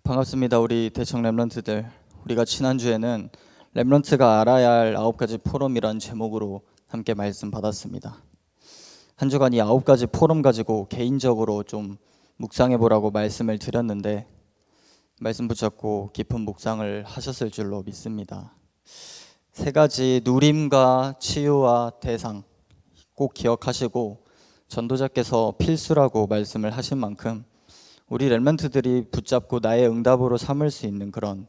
반갑습니다. 우리 대청 랩런트들. 우리가 지난주에는 랩런트가 알아야 할 9가지 포럼이란 제목으로 함께 말씀 받았습니다. 한 주간 이 9가지 포럼 가지고 개인적으로 좀 묵상해 보라고 말씀을 드렸는데 말씀 붙잡고 깊은 묵상을 하셨을 줄로 믿습니다. 3가지 누림과 치유와 대상 꼭 기억하시고 전도자께서 필수라고 말씀을 하신 만큼 우리 랩런트들이 붙잡고 나의 응답으로 삼을 수 있는 그런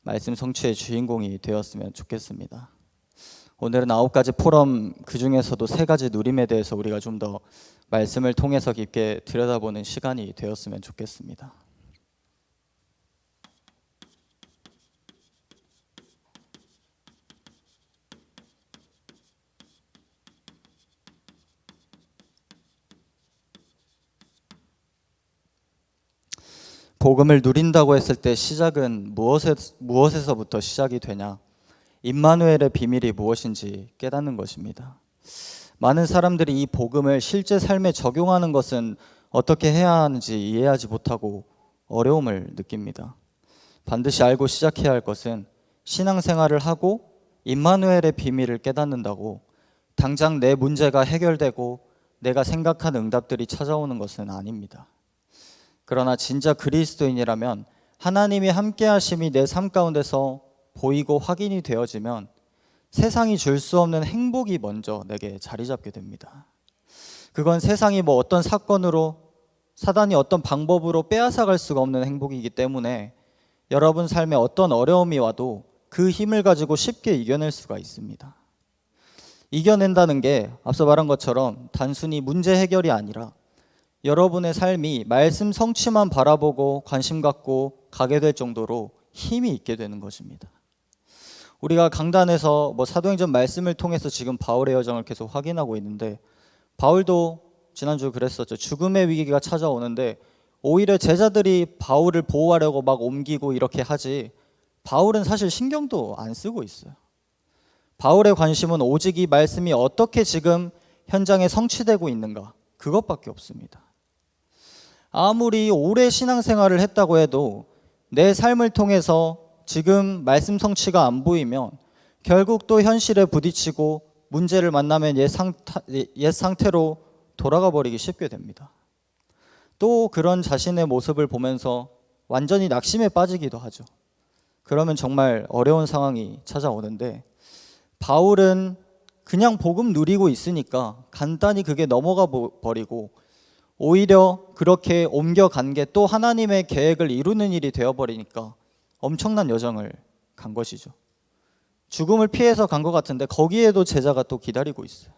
말씀 성취의 주인공이 되었으면 좋겠습니다. 오늘은 9가지 포럼 그 중에서도 3가지 누림에 대해서 우리가 좀 더 말씀을 통해서 깊게 들여다보는 시간이 되었으면 좋겠습니다. 복음을 누린다고 했을 때 시작은 무엇에서부터 시작이 되냐? 임마누엘의 비밀이 무엇인지 깨닫는 것입니다. 많은 사람들이 이 복음을 실제 삶에 적용하는 것은 어떻게 해야 하는지 이해하지 못하고 어려움을 느낍니다. 반드시 알고 시작해야 할 것은 신앙생활을 하고 임마누엘의 비밀을 깨닫는다고 당장 내 문제가 해결되고 내가 생각한 응답들이 찾아오는 것은 아닙니다. 그러나 진짜 그리스도인이라면 하나님이 함께 하심이 내 삶 가운데서 보이고 확인이 되어지면 세상이 줄 수 없는 행복이 먼저 내게 자리 잡게 됩니다. 그건 세상이 어떤 사건으로 사단이 어떤 방법으로 빼앗아갈 수가 없는 행복이기 때문에 여러분 삶에 어떤 어려움이 와도 그 힘을 가지고 쉽게 이겨낼 수가 있습니다. 이겨낸다는 게 앞서 말한 것처럼 단순히 문제 해결이 아니라 여러분의 삶이 말씀 성취만 바라보고 관심 갖고 가게 될 정도로 힘이 있게 되는 것입니다. 우리가 강단에서 사도행전 말씀을 통해서 지금 바울의 여정을 계속 확인하고 있는데 바울도 지난주 그랬었죠. 죽음의 위기가 찾아오는데 오히려 제자들이 바울을 보호하려고 막 옮기고 이렇게 하지 바울은 사실 신경도 안 쓰고 있어요. 바울의 관심은 오직 이 말씀이 어떻게 지금 현장에 성취되고 있는가 그것밖에 없습니다. 아무리 오래 신앙생활을 했다고 해도 내 삶을 통해서 지금 말씀 성취가 안 보이면 결국 또 현실에 부딪히고 문제를 만나면 옛 상태로 돌아가 버리기 쉽게 됩니다. 또 그런 자신의 모습을 보면서 완전히 낙심에 빠지기도 하죠. 그러면 정말 어려운 상황이 찾아오는데 바울은 그냥 복음 누리고 있으니까 간단히 그게 넘어가 버리고 오히려 그렇게 옮겨간 게 또 하나님의 계획을 이루는 일이 되어버리니까 엄청난 여정을 간 것이죠. 죽음을 피해서 간 것 같은데 거기에도 제자가 또 기다리고 있어요.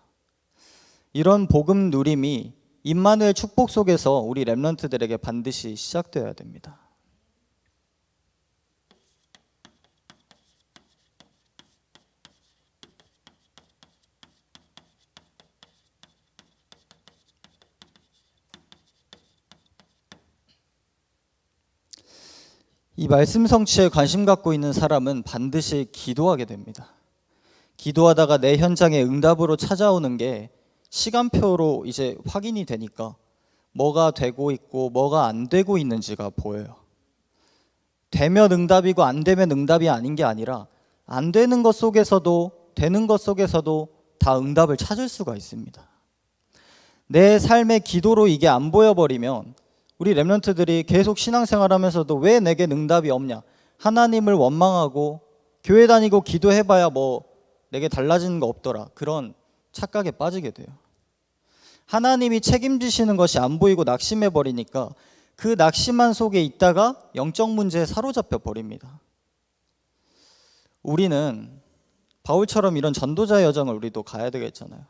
이런 복음 누림이 임마누엘 축복 속에서 우리 랩런트들에게 반드시 시작되어야 됩니다. 이 말씀 성취에 관심 갖고 있는 사람은 반드시 기도하게 됩니다. 기도하다가 내 현장에 응답으로 찾아오는 게 시간표로 이제 확인이 되니까 뭐가 되고 있고 뭐가 안 되고 있는지가 보여요. 되면 응답이고 안 되면 응답이 아닌 게 아니라 안 되는 것 속에서도 되는 것 속에서도 다 응답을 찾을 수가 있습니다. 내 삶의 기도로 이게 안 보여버리면 우리 랩런트들이 계속 신앙생활하면서도 왜 내게 응답이 없냐, 하나님을 원망하고 교회 다니고 기도해봐야 내게 달라지는 거 없더라, 그런 착각에 빠지게 돼요. 하나님이 책임지시는 것이 안 보이고 낙심해버리니까 그 낙심한 속에 있다가 영적 문제에 사로잡혀 버립니다. 우리는 바울처럼 이런 전도자 여정을 우리도 가야 되겠잖아요.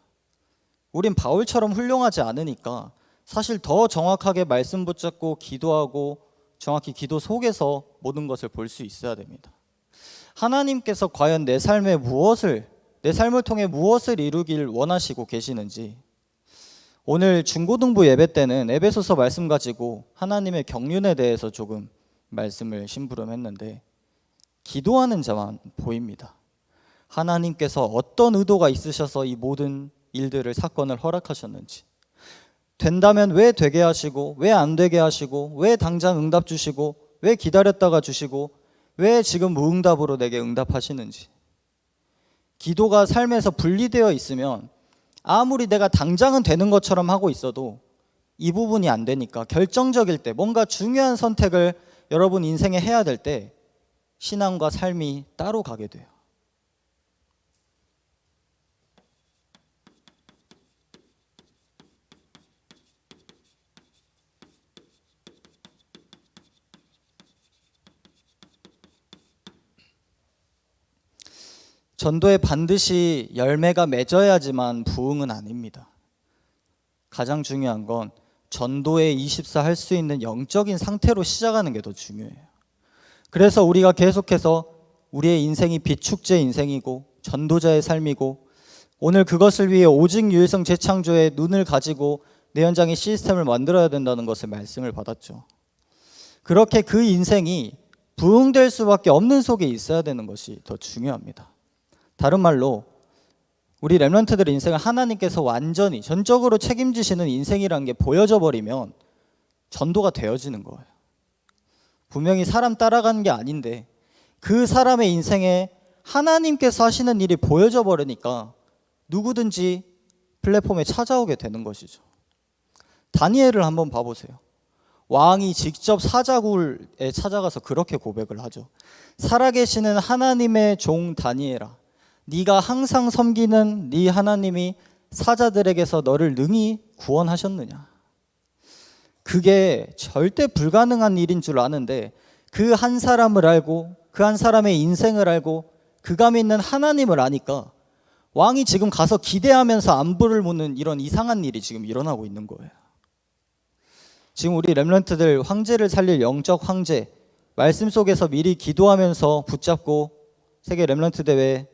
우린 바울처럼 훌륭하지 않으니까 사실 더 정확하게 말씀 붙잡고 기도하고 정확히 기도 속에서 모든 것을 볼 수 있어야 됩니다. 하나님께서 과연 내 삶을 통해 무엇을 이루길 원하시고 계시는지, 오늘 중고등부 예배 때는 에베소서 말씀 가지고 하나님의 경륜에 대해서 조금 말씀을 심부름했는데 기도하는 자만 보입니다. 하나님께서 어떤 의도가 있으셔서 이 모든 일들을 사건을 허락하셨는지, 된다면 왜 되게 하시고 왜 안 되게 하시고 왜 당장 응답 주시고 왜 기다렸다가 주시고 왜 지금 무응답으로 내게 응답하시는지. 기도가 삶에서 분리되어 있으면 아무리 내가 당장은 되는 것처럼 하고 있어도 이 부분이 안 되니까 결정적일 때, 뭔가 중요한 선택을 여러분 인생에 해야 될 때 신앙과 삶이 따로 가게 돼요. 전도에 반드시 열매가 맺어야지만 부흥은 아닙니다. 가장 중요한 건 전도에 24 할 수 있는 영적인 상태로 시작하는 게 더 중요해요. 그래서 우리가 계속해서 우리의 인생이 비축제 인생이고 전도자의 삶이고, 오늘 그것을 위해 오직 유일성 재창조의 눈을 가지고 내 현장의 시스템을 만들어야 된다는 것을 말씀을 받았죠. 그렇게 그 인생이 부흥될 수밖에 없는 속에 있어야 되는 것이 더 중요합니다. 다른 말로 우리 렘넌트들의 인생을 하나님께서 완전히 전적으로 책임지시는 인생이라는 게 보여져 버리면 전도가 되어지는 거예요. 분명히 사람 따라가는 게 아닌데 그 사람의 인생에 하나님께서 하시는 일이 보여져 버리니까 누구든지 플랫폼에 찾아오게 되는 것이죠. 다니엘을 한번 봐보세요. 왕이 직접 사자굴에 찾아가서 그렇게 고백을 하죠. 살아계시는 하나님의 종 다니엘아, 네가 항상 섬기는 네 하나님이 사자들에게서 너를 능히 구원하셨느냐. 그게 절대 불가능한 일인 줄 아는데 그 한 사람을 알고 그 한 사람의 인생을 알고 그가 믿는 하나님을 아니까 왕이 지금 가서 기대하면서 안부를 묻는 이런 이상한 일이 지금 일어나고 있는 거예요. 지금 우리 렘넌트들 황제를 살릴 영적 황제, 말씀 속에서 미리 기도하면서 붙잡고 세계 렘넌트 대회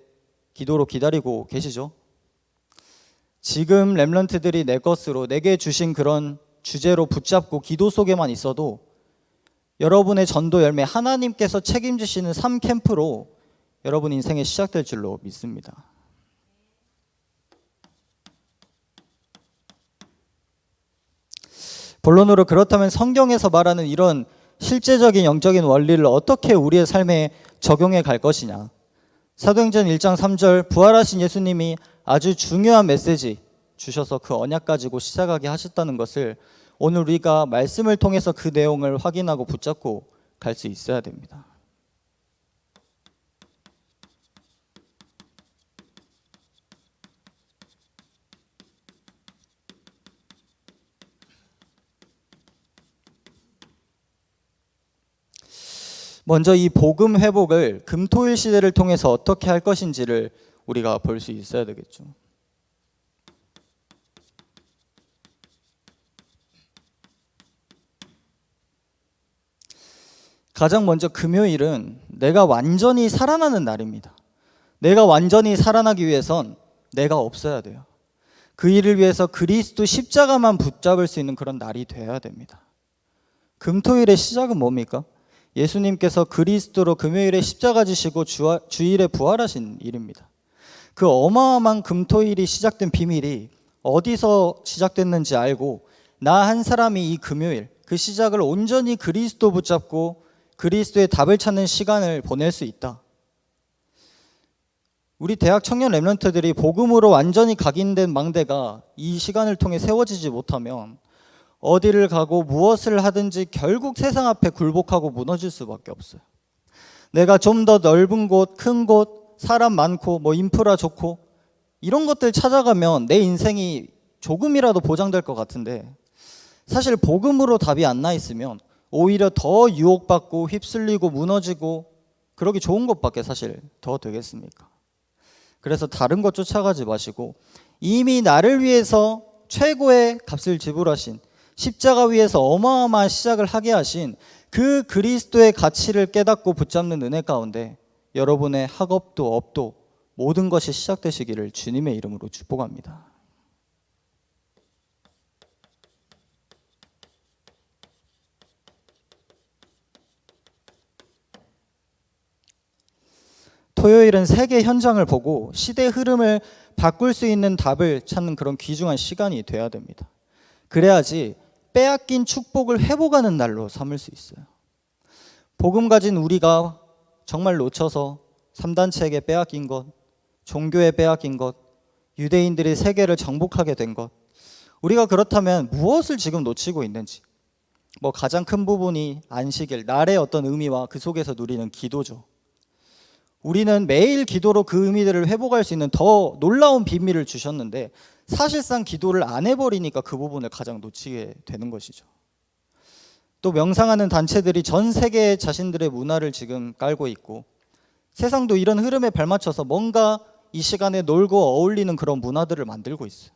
기도로 기다리고 계시죠? 지금 렘넌트들이 내 것으로 내게 주신 그런 주제로 붙잡고 기도 속에만 있어도 여러분의 전도 열매, 하나님께서 책임지시는 삶 캠프로 여러분 인생이 시작될 줄로 믿습니다. 본론으로, 그렇다면 성경에서 말하는 이런 실제적인 영적인 원리를 어떻게 우리의 삶에 적용해 갈 것이냐. 사도행전 1장 3절, 부활하신 예수님이 아주 중요한 메시지 주셔서 그 언약 가지고 시작하게 하셨다는 것을 오늘 우리가 말씀을 통해서 그 내용을 확인하고 붙잡고 갈 수 있어야 됩니다. 먼저 이 복음 회복을 금토일 시대를 통해서 어떻게 할 것인지를 우리가 볼 수 있어야 되겠죠. 가장 먼저 금요일은 내가 완전히 살아나는 날입니다. 내가 완전히 살아나기 위해선 내가 없어야 돼요. 그 일을 위해서 그리스도 십자가만 붙잡을 수 있는 그런 날이 되어야 됩니다. 금토일의 시작은 뭡니까? 예수님께서 그리스도로 금요일에 십자가 지시고 주일에 부활하신 일입니다. 그 어마어마한 금토일이 시작된 비밀이 어디서 시작됐는지 알고 나 한 사람이 이 금요일 그 시작을 온전히 그리스도 붙잡고 그리스도의 답을 찾는 시간을 보낼 수 있다. 우리 대학 청년 렘넌트들이 복음으로 완전히 각인된 망대가 이 시간을 통해 세워지지 못하면 어디를 가고 무엇을 하든지 결국 세상 앞에 굴복하고 무너질 수밖에 없어요. 내가 좀 더 넓은 곳, 큰 곳, 사람 많고 인프라 좋고 이런 것들 찾아가면 내 인생이 조금이라도 보장될 것 같은데, 사실 복음으로 답이 안 나 있으면 오히려 더 유혹받고 휩쓸리고 무너지고 그러기 좋은 것밖에 사실 더 되겠습니까? 그래서 다른 것 쫓아가지 마시고 이미 나를 위해서 최고의 값을 지불하신, 십자가 위에서 어마어마한 시작을 하게 하신 그 그리스도의 가치를 깨닫고 붙잡는 은혜 가운데 여러분의 학업도 업도 모든 것이 시작되시기를 주님의 이름으로 축복합니다. 토요일은 세계 현장을 보고 시대 흐름을 바꿀 수 있는 답을 찾는 그런 귀중한 시간이 돼야 됩니다. 그래야지 빼앗긴 축복을 회복하는 날로 삼을 수 있어요. 복음 가진 우리가 정말 놓쳐서 3단체에게 빼앗긴 것, 종교에 빼앗긴 것, 유대인들이 세계를 정복하게 된 것, 우리가 그렇다면 무엇을 지금 놓치고 있는지, 가장 큰 부분이 안식일, 날의 어떤 의미와 그 속에서 누리는 기도죠. 우리는 매일 기도로 그 의미들을 회복할 수 있는 더 놀라운 비밀을 주셨는데 사실상 기도를 안 해버리니까 그 부분을 가장 놓치게 되는 것이죠. 또 명상하는 단체들이 전 세계에 자신들의 문화를 지금 깔고 있고 세상도 이런 흐름에 발맞춰서 뭔가 이 시간에 놀고 어울리는 그런 문화들을 만들고 있어요.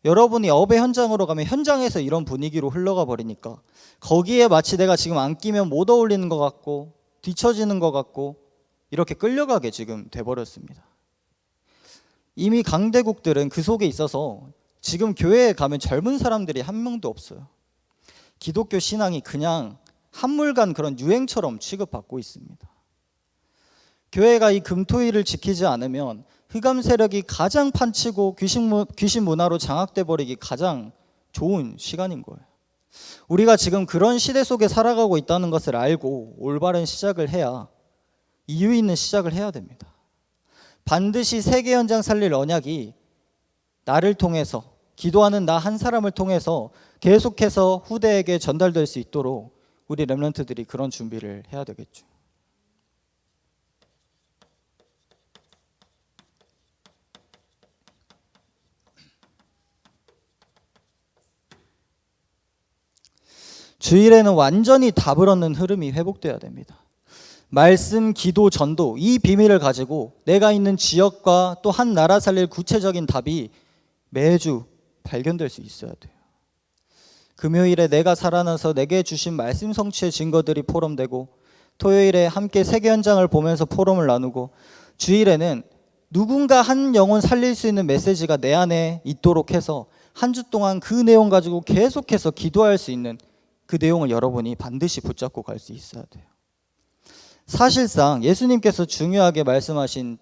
여러분이 업의 현장으로 가면 현장에서 이런 분위기로 흘러가 버리니까 거기에 마치 내가 지금 안 끼면 못 어울리는 것 같고 뒤처지는 것 같고 이렇게 끌려가게 지금 돼버렸습니다. 이미 강대국들은 그 속에 있어서 지금 교회에 가면 젊은 사람들이 한 명도 없어요. 기독교 신앙이 그냥 한물간 그런 유행처럼 취급받고 있습니다. 교회가 이 금토일을 지키지 않으면 흑암 세력이 가장 판치고 귀신 문화로 장악돼 버리기 가장 좋은 시간인 거예요. 우리가 지금 그런 시대 속에 살아가고 있다는 것을 알고 올바른 시작을 해야, 이유 있는 시작을 해야 됩니다. 반드시 세계 현장 살릴 언약이 나를 통해서, 기도하는 나 한 사람을 통해서 계속해서 후대에게 전달될 수 있도록 우리 렘넌트들이 그런 준비를 해야 되겠죠. 주일에는 완전히 답을 얻는 흐름이 회복돼야 됩니다. 말씀, 기도, 전도, 이 비밀을 가지고 내가 있는 지역과 또 한 나라 살릴 구체적인 답이 매주 발견될 수 있어야 돼요. 금요일에 내가 살아나서 내게 주신 말씀 성취의 증거들이 포럼되고, 토요일에 함께 세계 현장을 보면서 포럼을 나누고, 주일에는 누군가 한 영혼 살릴 수 있는 메시지가 내 안에 있도록 해서 한 주 동안 그 내용 가지고 계속해서 기도할 수 있는 그 내용을 여러분이 반드시 붙잡고 갈 수 있어야 돼요. 사실상 예수님께서 중요하게 말씀하신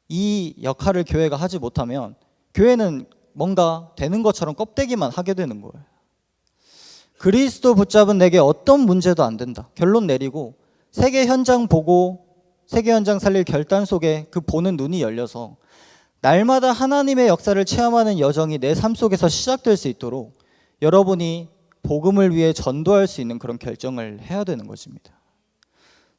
이 역할을 교회가 하지 못하면 교회는 뭔가 되는 것처럼 껍데기만 하게 되는 거예요. 그리스도 붙잡은 내게 어떤 문제도 안 된다, 결론 내리고 세계 현장 보고 세계 현장 살릴 결단 속에 그 보는 눈이 열려서 날마다 하나님의 역사를 체험하는 여정이 내 삶 속에서 시작될 수 있도록 여러분이 복음을 위해 전도할 수 있는 그런 결정을 해야 되는 것입니다.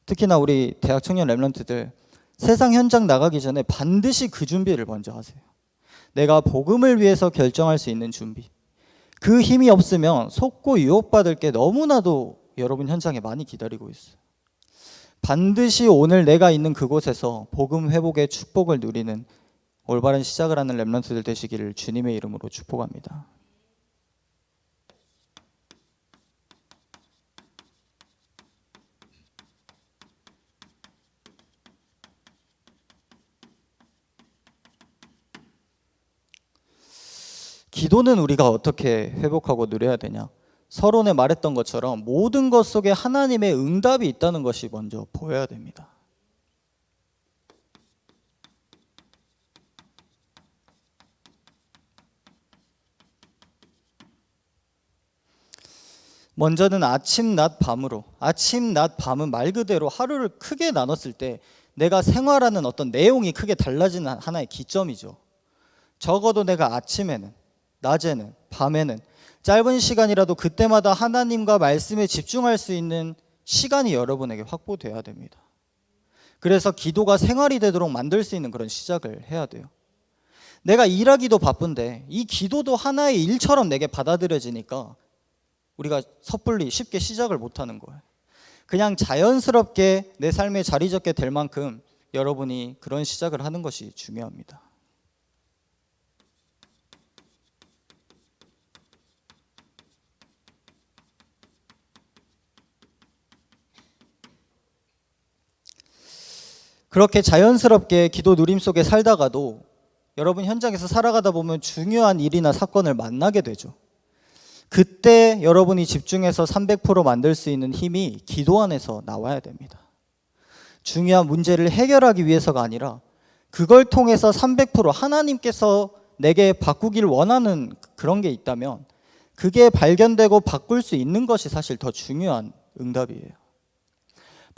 특히나 우리 대학 청년 렘넌트들, 세상 현장 나가기 전에 반드시 그 준비를 먼저 하세요. 내가 복음을 위해서 결정할 수 있는 준비. 그 힘이 없으면 속고 유혹받을 게 너무나도 여러분 현장에 많이 기다리고 있어요. 반드시 오늘 내가 있는 그곳에서 복음 회복의 축복을 누리는 올바른 시작을 하는 렘넌트들 되시기를 주님의 이름으로 축복합니다. 기도는 우리가 어떻게 회복하고 누려야 되냐? 서론에 말했던 것처럼 모든 것 속에 하나님의 응답이 있다는 것이 먼저 보여야 됩니다. 먼저는 아침, 낮, 밤으로. 아침, 낮, 밤은 말 그대로 하루를 크게 나눴을 때 내가 생활하는 어떤 내용이 크게 달라지는 하나의 기점이죠. 적어도 내가 아침에는, 낮에는, 밤에는 짧은 시간이라도 그때마다 하나님과 말씀에 집중할 수 있는 시간이 여러분에게 확보돼야 됩니다. 그래서 기도가 생활이 되도록 만들 수 있는 그런 시작을 해야 돼요. 내가 일하기도 바쁜데 이 기도도 하나의 일처럼 내게 받아들여지니까 우리가 섣불리 쉽게 시작을 못하는 거예요. 그냥 자연스럽게 내 삶에 자리 잡게 될 만큼 여러분이 그런 시작을 하는 것이 중요합니다. 그렇게 자연스럽게 기도 누림 속에 살다가도 여러분 현장에서 살아가다 보면 중요한 일이나 사건을 만나게 되죠. 그때 여러분이 집중해서 300% 만들 수 있는 힘이 기도 안에서 나와야 됩니다. 중요한 문제를 해결하기 위해서가 아니라 그걸 통해서 300% 하나님께서 내게 바꾸길 원하는 그런 게 있다면 그게 발견되고 바꿀 수 있는 것이 사실 더 중요한 응답이에요.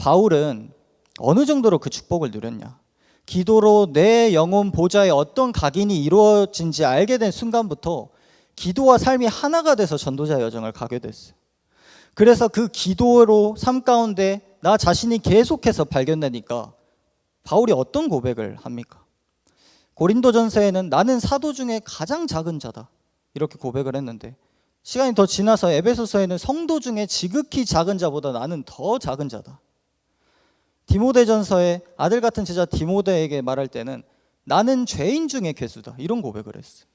바울은 어느 정도로 그 축복을 누렸냐? 기도로 내 영혼 보좌에 어떤 각인이 이루어진지 알게 된 순간부터 기도와 삶이 하나가 돼서 전도자 여정을 가게 됐어요. 그래서 그 기도로 삶 가운데 나 자신이 계속해서 발견되니까 바울이 어떤 고백을 합니까? 고린도전서에는 나는 사도 중에 가장 작은 자다 이렇게 고백을 했는데, 시간이 더 지나서 에베소서에는 성도 중에 지극히 작은 자보다 나는 더 작은 자다. 디모데전서에 아들 같은 제자 디모데에게 말할 때는 나는 죄인 중에 괴수다 이런 고백을 했어요.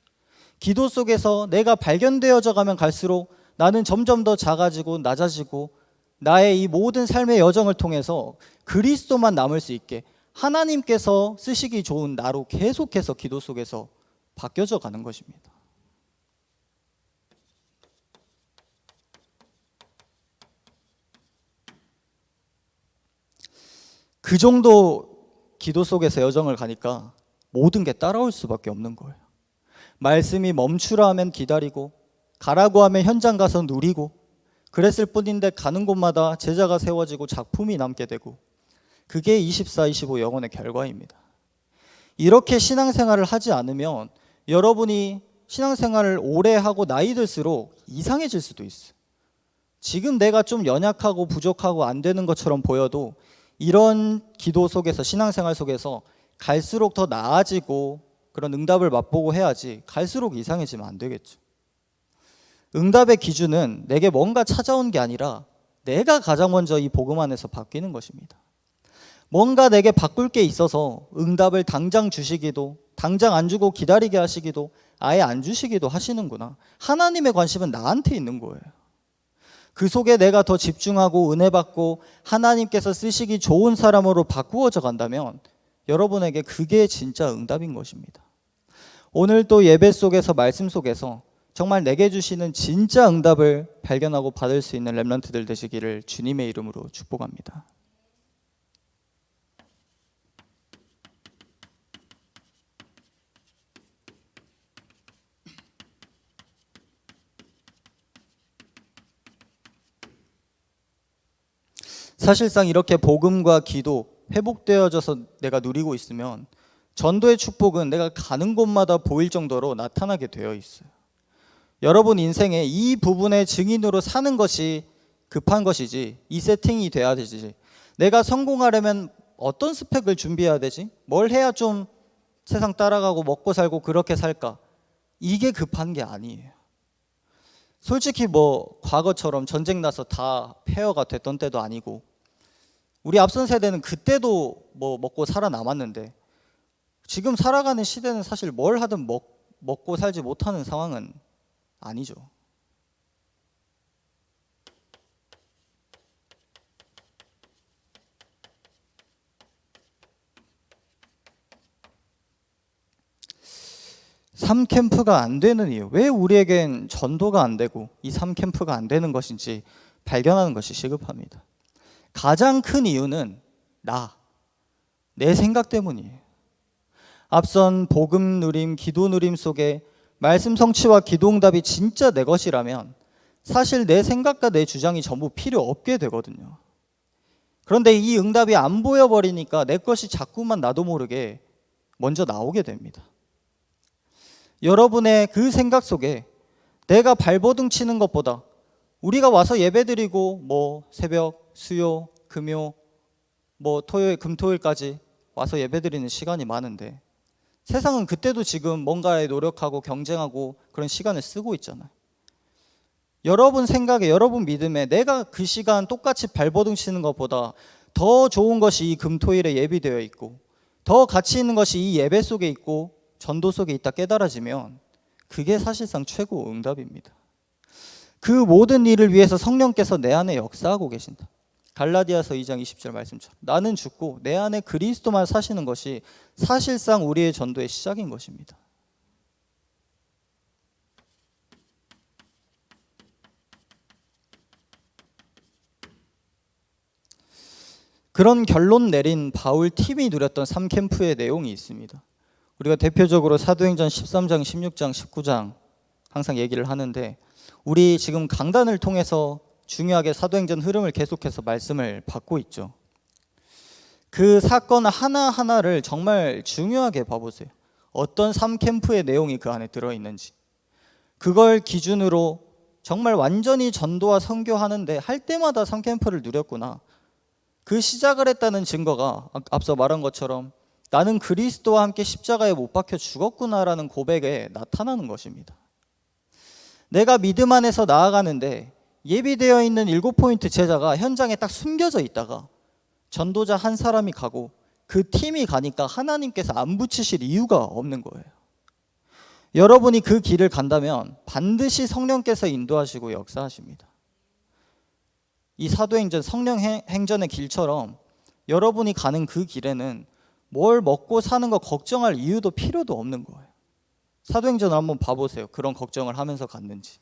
기도 속에서 내가 발견되어져 가면 갈수록 나는 점점 더 작아지고 낮아지고 나의 이 모든 삶의 여정을 통해서 그리스도만 남을 수 있게 하나님께서 쓰시기 좋은 나로 계속해서 기도 속에서 바뀌어져 가는 것입니다. 그 정도 기도 속에서 여정을 가니까 모든 게 따라올 수밖에 없는 거예요. 말씀이 멈추라 하면 기다리고 가라고 하면 현장 가서 누리고, 그랬을 뿐인데 가는 곳마다 제자가 세워지고 작품이 남게 되고, 그게 24, 25 영혼의 결과입니다. 이렇게 신앙생활을 하지 않으면 여러분이 신앙생활을 오래 하고 나이 들수록 이상해질 수도 있어요. 지금 내가 좀 연약하고 부족하고 안 되는 것처럼 보여도 이런 기도 속에서, 신앙생활 속에서 갈수록 더 나아지고 그런 응답을 맛보고 해야지 갈수록 이상해지면 안 되겠죠. 응답의 기준은 내게 뭔가 찾아온 게 아니라 내가 가장 먼저 이 복음 안에서 바뀌는 것입니다. 뭔가 내게 바꿀 게 있어서 응답을 당장 주시기도, 당장 안 주고 기다리게 하시기도, 아예 안 주시기도 하시는구나. 하나님의 관심은 나한테 있는 거예요. 그 속에 내가 더 집중하고 은혜 받고 하나님께서 쓰시기 좋은 사람으로 바꾸어져 간다면 여러분에게 그게 진짜 응답인 것입니다. 오늘 또 예배 속에서, 말씀 속에서 정말 내게 주시는 진짜 응답을 발견하고 받을 수 있는 렘넌트들 되시기를 주님의 이름으로 축복합니다. 사실상 이렇게 복음과 기도 회복되어져서 내가 누리고 있으면 전도의 축복은 내가 가는 곳마다 보일 정도로 나타나게 되어 있어요. 여러분 인생의 이 부분의 증인으로 사는 것이 급한 것이지, 이 세팅이 돼야 되지, 내가 성공하려면 어떤 스펙을 준비해야 되지, 뭘 해야 좀 세상 따라가고 먹고 살고 그렇게 살까, 이게 급한 게 아니에요. 솔직히 과거처럼 전쟁 나서 다 폐허가 됐던 때도 아니고, 우리 앞선 세대는 그때도 먹고 살아남았는데, 지금 살아가는 시대는 사실 뭘 하든 먹고 살지 못하는 상황은 아니죠. 삼캠프가 안 되는 이유, 왜 우리에겐 전도가 안 되고 이 삼캠프가 안 되는 것인지 발견하는 것이 시급합니다. 가장 큰 이유는 내 생각 때문이에요. 앞선 복음 누림, 기도 누림 속에 말씀 성취와 기도 응답이 진짜 내 것이라면 사실 내 생각과 내 주장이 전부 필요 없게 되거든요. 그런데 이 응답이 안 보여버리니까 내 것이 자꾸만 나도 모르게 먼저 나오게 됩니다. 여러분의 그 생각 속에 내가 발버둥 치는 것보다 우리가 와서 예배드리고 새벽, 수요, 금요, 토요일, 금토일까지 와서 예배드리는 시간이 많은데, 세상은 그때도 지금 뭔가에 노력하고 경쟁하고 그런 시간을 쓰고 있잖아요. 여러분 생각에, 여러분 믿음에 내가 그 시간 똑같이 발버둥 치는 것보다 더 좋은 것이 이 금토일에 예비되어 있고, 더 가치 있는 것이 이 예배 속에 있고 전도 속에 있다 깨달아지면 그게 사실상 최고 응답입니다. 그 모든 일을 위해서 성령께서 내 안에 역사하고 계신다. 갈라디아서 2장 20절 말씀처럼 나는 죽고 내 안에 그리스도만 사시는 것이 사실상 우리의 전도의 시작인 것입니다. 그런 결론 내린 바울 팀이 누렸던 3캠프의 내용이 있습니다. 우리가 대표적으로 사도행전 13장, 16장, 19장 항상 얘기를 하는데, 우리 지금 강단을 통해서 중요하게 사도행전 흐름을 계속해서 말씀을 받고 있죠. 그 사건 하나하나를 정말 중요하게 봐보세요. 어떤 3캠프의 내용이 그 안에 들어있는지. 그걸 기준으로 정말 완전히 전도와 선교하는데 할 때마다 3캠프를 누렸구나. 그 시작을 했다는 증거가 앞서 말한 것처럼 나는 그리스도와 함께 십자가에 못 박혀 죽었구나라는 고백에 나타나는 것입니다. 내가 믿음 안에서 나아가는데 예비되어 있는 7포인트 제자가 현장에 딱 숨겨져 있다가 전도자 한 사람이 가고 그 팀이 가니까 하나님께서 안 붙이실 이유가 없는 거예요. 여러분이 그 길을 간다면 반드시 성령께서 인도하시고 역사하십니다. 이 사도행전 성령 행전의 길처럼 여러분이 가는 그 길에는 뭘 먹고 사는 거 걱정할 이유도 필요도 없는 거예요. 사도행전을 한번 봐보세요. 그런 걱정을 하면서 갔는지.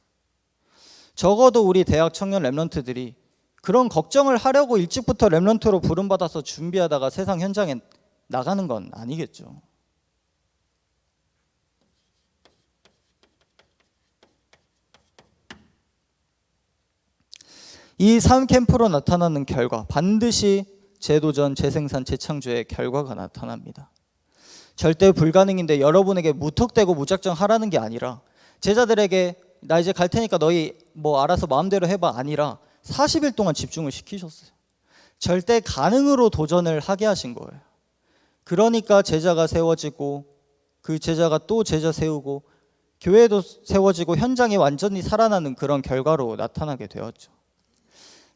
적어도 우리 대학 청년 렘넌트들이 그런 걱정을 하려고 일찍부터 렘넌트로 부름받아서 준비하다가 세상 현장에 나가는 건 아니겠죠. 이 3캠프로 나타나는 결과, 반드시 재도전, 재생산, 재창조의 결과가 나타납니다. 절대 불가능인데 여러분에게 무턱대고 무작정 하라는 게 아니라, 제자들에게 나 이제 갈 테니까 너희 뭐 알아서 마음대로 해봐 아니라 40일 동안 집중을 시키셨어요. 절대 가능으로 도전을 하게 하신 거예요. 그러니까 제자가 세워지고 그 제자가 또 제자 세우고 교회도 세워지고 현장이 완전히 살아나는 그런 결과로 나타나게 되었죠.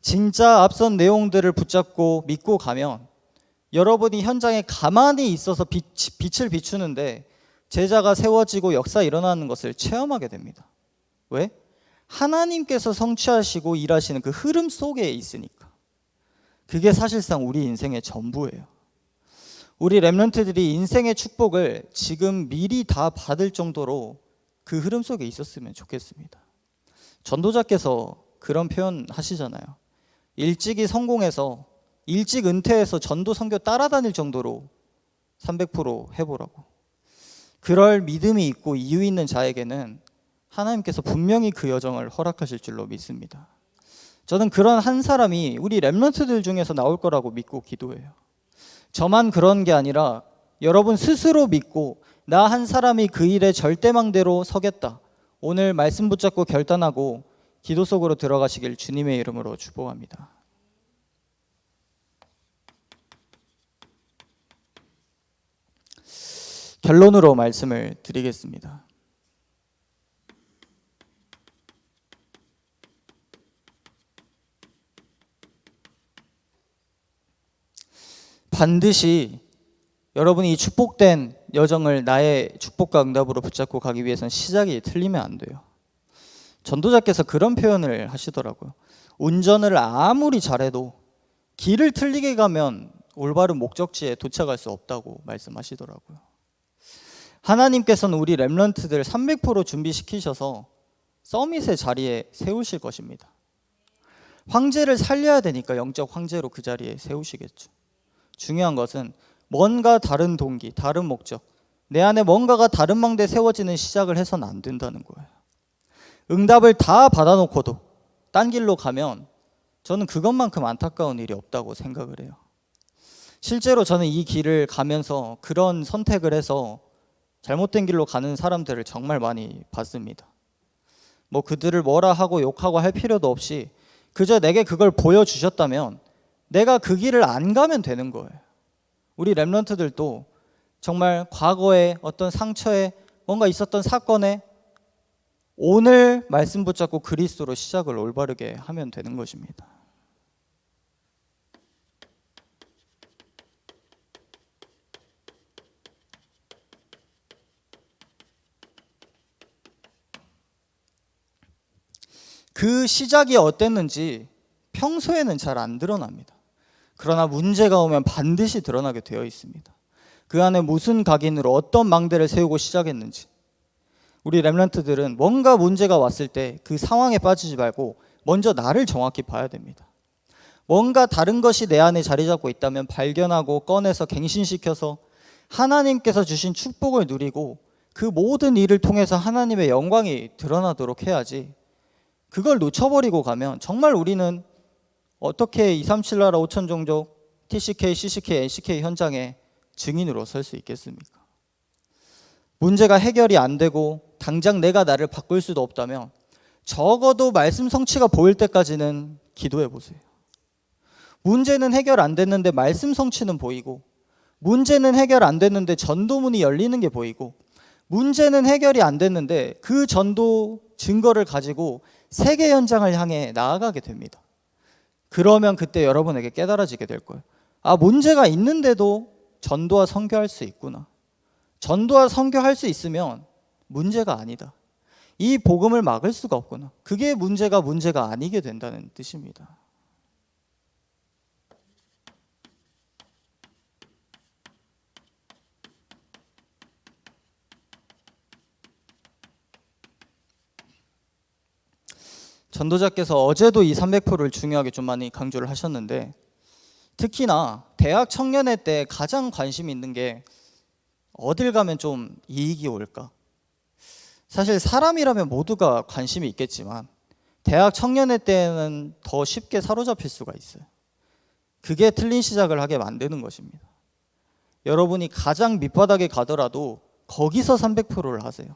진짜 앞선 내용들을 붙잡고 믿고 가면 여러분이 현장에 가만히 있어서 빛을 비추는데 제자가 세워지고 역사 일어나는 것을 체험하게 됩니다. 왜? 하나님께서 성취하시고 일하시는 그 흐름 속에 있으니까. 그게 사실상 우리 인생의 전부예요. 우리 렘넌트들이 인생의 축복을 지금 미리 다 받을 정도로 그 흐름 속에 있었으면 좋겠습니다. 전도자께서 그런 표현 하시잖아요. 일찍이 성공해서 일찍 은퇴해서 전도 선교 따라다닐 정도로 300% 해보라고. 그럴 믿음이 있고 이유 있는 자에게는 하나님께서 분명히 그 여정을 허락하실 줄로 믿습니다. 저는 그런 한 사람이 우리 렘넌트들 중에서 나올 거라고 믿고 기도해요. 저만 그런 게 아니라 여러분 스스로 믿고 나 한 사람이 그 일에 절대망대로 서겠다. 오늘 말씀 붙잡고 결단하고 기도 속으로 들어가시길 주님의 이름으로 축복합니다. 결론으로 말씀을 드리겠습니다. 반드시 여러분이 이 축복된 여정을 나의 축복과 응답으로 붙잡고 가기 위해서는 시작이 틀리면 안 돼요. 전도자께서 그런 표현을 하시더라고요. 운전을 아무리 잘해도 길을 틀리게 가면 올바른 목적지에 도착할 수 없다고 말씀하시더라고요. 하나님께서는 우리 렘넌트들 300% 준비시키셔서 서밋의 자리에 세우실 것입니다. 황제를 살려야 되니까 영적 황제로 그 자리에 세우시겠죠. 중요한 것은 뭔가 다른 동기, 다른 목적, 내 안에 뭔가가 다른 망대에 세워지는 시작을 해서는 안 된다는 거예요. 응답을 다 받아놓고도 딴 길로 가면 저는 그것만큼 안타까운 일이 없다고 생각을 해요. 실제로 저는 이 길을 가면서 그런 선택을 해서 잘못된 길로 가는 사람들을 정말 많이 봤습니다. 뭐 그들을 뭐라 하고 욕하고 할 필요도 없이 그저 내게 그걸 보여주셨다면 내가 그 길을 안 가면 되는 거예요. 우리 렘넌트들도 정말 과거에 어떤 상처에 뭔가 있었던 사건에 오늘 말씀 붙잡고 그리스도로 시작을 올바르게 하면 되는 것입니다. 그 시작이 어땠는지 평소에는 잘 안 드러납니다. 그러나 문제가 오면 반드시 드러나게 되어 있습니다. 그 안에 무슨 각인으로 어떤 망대를 세우고 시작했는지. 우리 렘넌트들은 뭔가 문제가 왔을 때 그 상황에 빠지지 말고 먼저 나를 정확히 봐야 됩니다. 뭔가 다른 것이 내 안에 자리 잡고 있다면 발견하고 꺼내서 갱신시켜서 하나님께서 주신 축복을 누리고 그 모든 일을 통해서 하나님의 영광이 드러나도록 해야지, 그걸 놓쳐버리고 가면 정말 우리는 어떻게 237 나라 5천 종족 TCK, CCK, NCK 현장에 증인으로 설 수 있겠습니까? 문제가 해결이 안 되고 당장 내가 나를 바꿀 수도 없다면 적어도 말씀 성취가 보일 때까지는 기도해 보세요. 문제는 해결 안 됐는데 말씀 성취는 보이고, 문제는 해결 안 됐는데 전도문이 열리는 게 보이고, 문제는 해결이 안 됐는데 그 전도 증거를 가지고 세계 현장을 향해 나아가게 됩니다. 그러면 그때 여러분에게 깨달아지게 될 거예요. 아, 문제가 있는데도 전도와 선교할 수 있구나. 전도와 선교할 수 있으면 문제가 아니다. 이 복음을 막을 수가 없구나. 그게 문제가 아니게 된다는 뜻입니다. 전도자께서 어제도 이 300%를 중요하게 좀 많이 강조를 하셨는데, 특히나 대학 청년회 때 가장 관심이 있는 게 어딜 가면 좀 이익이 올까? 사실 사람이라면 모두가 관심이 있겠지만 대학 청년회 때는 더 쉽게 사로잡힐 수가 있어요. 그게 틀린 시작을 하게 만드는 것입니다. 여러분이 가장 밑바닥에 가더라도 거기서 300%를 하세요.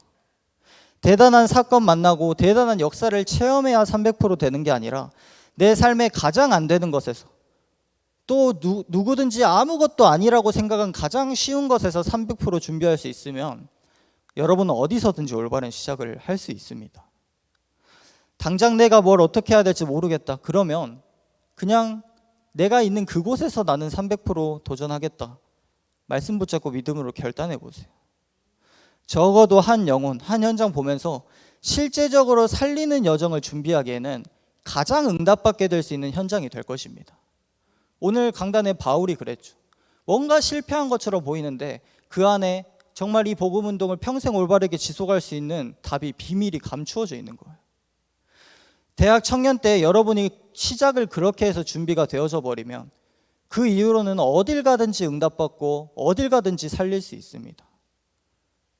대단한 사건 만나고 대단한 역사를 체험해야 300% 되는 게 아니라 내 삶에 가장 안 되는 것에서, 또 누구든지 아무것도 아니라고 생각한 가장 쉬운 것에서 300% 준비할 수 있으면 여러분은 어디서든지 올바른 시작을 할 수 있습니다. 당장 내가 뭘 어떻게 해야 될지 모르겠다. 그러면 그냥 내가 있는 그곳에서 나는 300% 도전하겠다. 말씀 붙잡고 믿음으로 결단해 보세요. 적어도 한 영혼, 한 현장 보면서 실제적으로 살리는 여정을 준비하기에는 가장 응답받게 될 수 있는 현장이 될 것입니다. 오늘 강단에 바울이 그랬죠. 뭔가 실패한 것처럼 보이는데 그 안에 정말 이 복음 운동을 평생 올바르게 지속할 수 있는 답이, 비밀이 감추어져 있는 거예요. 대학 청년 때 여러분이 시작을 그렇게 해서 준비가 되어져 버리면 그 이후로는 어딜 가든지 응답받고 어딜 가든지 살릴 수 있습니다.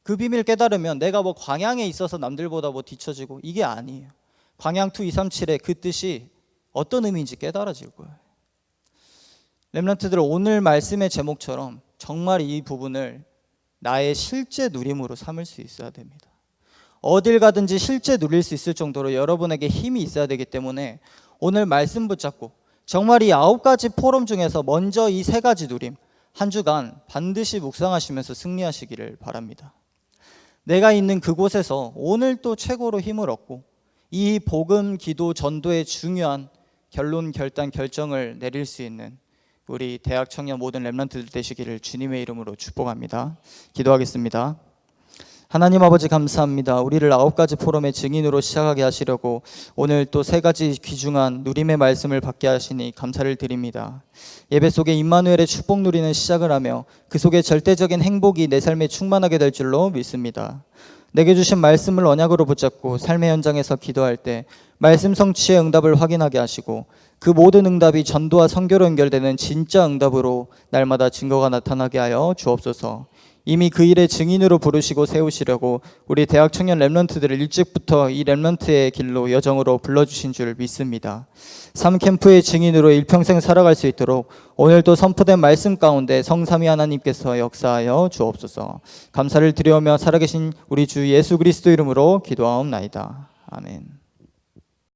그 비밀 깨달으면 내가 뭐 광양에 있어서 남들보다 뭐 뒤처지고 이게 아니에요. 광양2 237의 그 뜻이 어떤 의미인지 깨달아질 거예요. 렘넌트들, 오늘 말씀의 제목처럼 정말 이 부분을 나의 실제 누림으로 삼을 수 있어야 됩니다. 어딜 가든지 실제 누릴 수 있을 정도로 여러분에게 힘이 있어야 되기 때문에 오늘 말씀 붙잡고 정말 이 9가지 포럼 중에서 먼저 이 3가지 누림, 한 주간 반드시 묵상하시면서 승리하시기를 바랍니다. 내가 있는 그곳에서 오늘 또 최고로 힘을 얻고 이 복음, 기도, 전도의 중요한 결론, 결단, 결정을 내릴 수 있는 우리 대학 청년 모든 렘넌트들 되시기를 주님의 이름으로 축복합니다. 기도하겠습니다. 하나님 아버지, 감사합니다. 우리를 9가지 포럼의 증인으로 시작하게 하시려고 오늘 또 3가지 귀중한 누림의 말씀을 받게 하시니 감사를 드립니다. 예배 속에 임마누엘의 축복 누리는 시작을 하며 그 속에 절대적인 행복이 내 삶에 충만하게 될 줄로 믿습니다. 내게 주신 말씀을 언약으로 붙잡고 삶의 현장에서 기도할 때 말씀 성취의 응답을 확인하게 하시고 그 모든 응답이 전도와 선교로 연결되는 진짜 응답으로 날마다 증거가 나타나게 하여 주옵소서. 이미 그 일의 증인으로 부르시고 세우시려고 우리 대학 청년 렘넌트들을 일찍부터 이 렘넌트의 길로, 여정으로 불러주신 줄 믿습니다. 3캠프의 증인으로 일평생 살아갈 수 있도록 오늘도 선포된 말씀 가운데 성삼위 하나님께서 역사하여 주옵소서. 감사를 드리오며 살아계신 우리 주 예수 그리스도 이름으로 기도하옵나이다. 아멘.